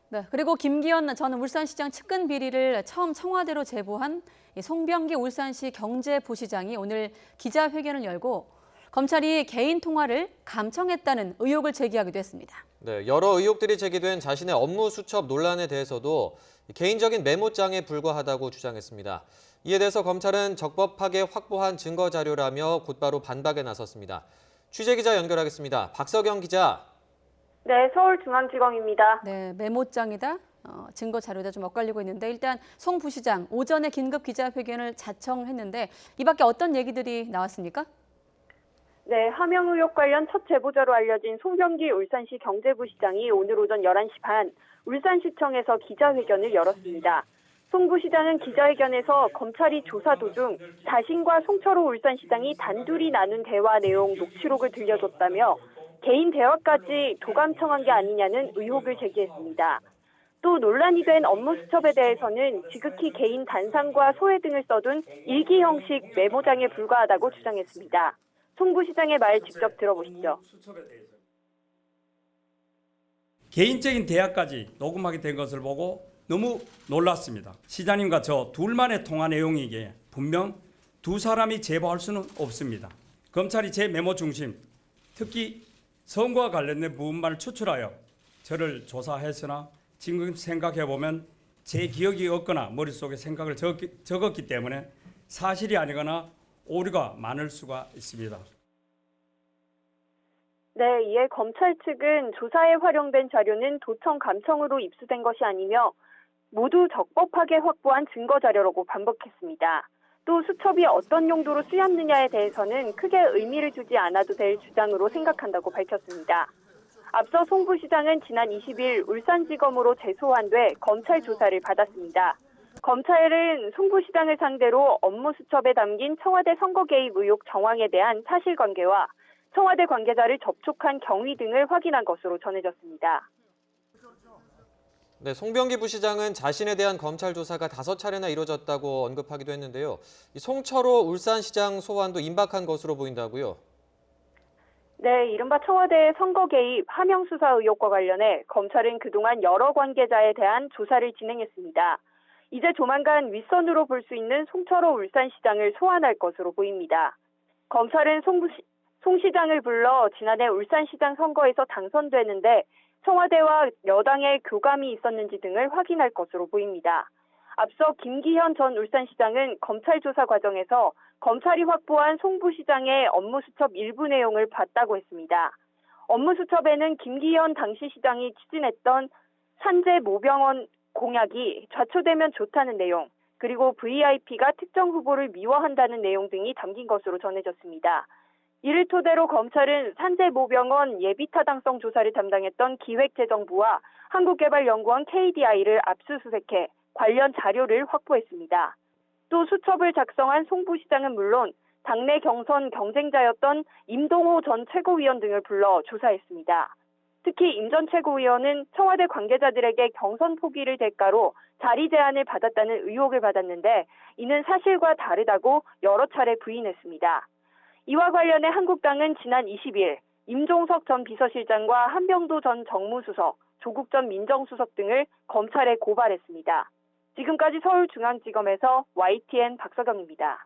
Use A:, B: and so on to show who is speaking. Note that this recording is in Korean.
A: 네, 그리고 김기현 전 울산시장 측근 비리를 처음 청와대로 제보한 이 송병기 울산시 경제부시장이 오늘 기자회견을 열고 검찰이 개인 통화를 감청했다는 의혹을 제기하기도 했습니다.
B: 네, 여러 의혹들이 제기된 자신의 업무 수첩 논란에 대해서도 개인적인 메모장에 불과하다고 주장했습니다. 이에 대해서 검찰은 적법하게 확보한 증거 자료라며 곧바로 반박에 나섰습니다. 취재기자 연결하겠습니다. 박석영 기자.
C: 네, 서울중앙지검입니다.
A: 네, 메모장이다, 증거 자료다 좀 엇갈리고 있는데 일단 송 부시장 오전에 긴급 기자회견을 자청했는데 이 밖에 어떤 얘기들이 나왔습니까?
C: 네, 하명 의혹 관련 첫 제보자로 알려진 송병기 울산시 경제부시장이 오늘 오전 11시 반 울산시청에서 기자회견을 열었습니다. 송 부시장은 기자회견에서 검찰이 조사 도중 자신과 송철호 울산시장이 단둘이 나눈 대화 내용 녹취록을 들려줬다며 개인 대화까지 도감청한 게 아니냐는 의혹을 제기했습니다. 또 논란이 된 업무 수첩에 대해서는 지극히 개인 단상과 소회 등을 써둔 일기 형식 메모장에 불과하다고 주장했습니다. 송 부시장의 말 직접 들어보시죠.
D: 개인적인 대화까지 녹음하게 된 것을 보고 너무 놀랐습니다. 시장님과 저 둘만의 통화 내용이기에 분명 두 사람이 제보할 수는 없습니다. 검찰이 제 메모 중심, 특히 선거와 관련된 부분만을 추출하여 저를 조사했으나 지금 생각해보면 제 기억이 없거나 머릿속에 생각을 적었기 때문에 사실이 아니거나 오류가 많을 수가 있습니다.
C: 네, 이에 검찰 측은 조사에 활용된 자료는 도청 감청으로 입수된 것이 아니며 모두 적법하게 확보한 증거 자료라고 반복했습니다. 또 수첩이 어떤 용도로 쓰였느냐에 대해서는 크게 의미를 두지 않아도 될 주장으로 생각한다고 밝혔습니다. 앞서 송 부시장은 지난 20일 울산지검으로 재소환돼 검찰 조사를 받았습니다. 검찰은 송 부시장을 상대로 업무 수첩에 담긴 청와대 선거 개입 의혹 정황에 대한 사실관계와 청와대 관계자를 접촉한 경위 등을 확인한 것으로 전해졌습니다.
B: 네, 송병기 부시장은 자신에 대한 검찰 조사가 5차례나 이루어졌다고 언급하기도 했는데요. 이 송철호 울산시장 소환도 임박한 것으로 보인다고요?
C: 네, 이른바 청와대 선거 개입 하명 수사 의혹과 관련해 검찰은 그동안 여러 관계자에 대한 조사를 진행했습니다. 이제 조만간 윗선으로 볼 수 있는 송철호 울산시장을 소환할 것으로 보입니다. 검찰은 송 시장을 불러 지난해 울산시장 선거에서 당선되는데 청와대와 여당의 교감이 있었는지 등을 확인할 것으로 보입니다. 앞서 김기현 전 울산시장은 검찰 조사 과정에서 검찰이 확보한 송 부시장의 업무 수첩 일부 내용을 봤다고 했습니다. 업무 수첩에는 김기현 당시 시장이 추진했던 산재 모병원 공약이 좌초되면 좋다는 내용, 그리고 VIP가 특정 후보를 미워한다는 내용 등이 담긴 것으로 전해졌습니다. 이를 토대로 검찰은 산재모병원 예비타당성 조사를 담당했던 기획재정부와 한국개발연구원 KDI를 압수수색해 관련 자료를 확보했습니다. 또 수첩을 작성한 송 부시장은 물론 당내 경선 경쟁자였던 임동호 전 최고위원 등을 불러 조사했습니다. 특히 임 전 최고위원은 청와대 관계자들에게 경선 포기를 대가로 자리 제안을 받았다는 의혹을 받았는데 이는 사실과 다르다고 여러 차례 부인했습니다. 이와 관련해 한국당은 지난 20일 임종석 전 비서실장과 한병도 전 정무수석, 조국 전 민정수석 등을 검찰에 고발했습니다. 지금까지 서울중앙지검에서 YTN 박서경입니다.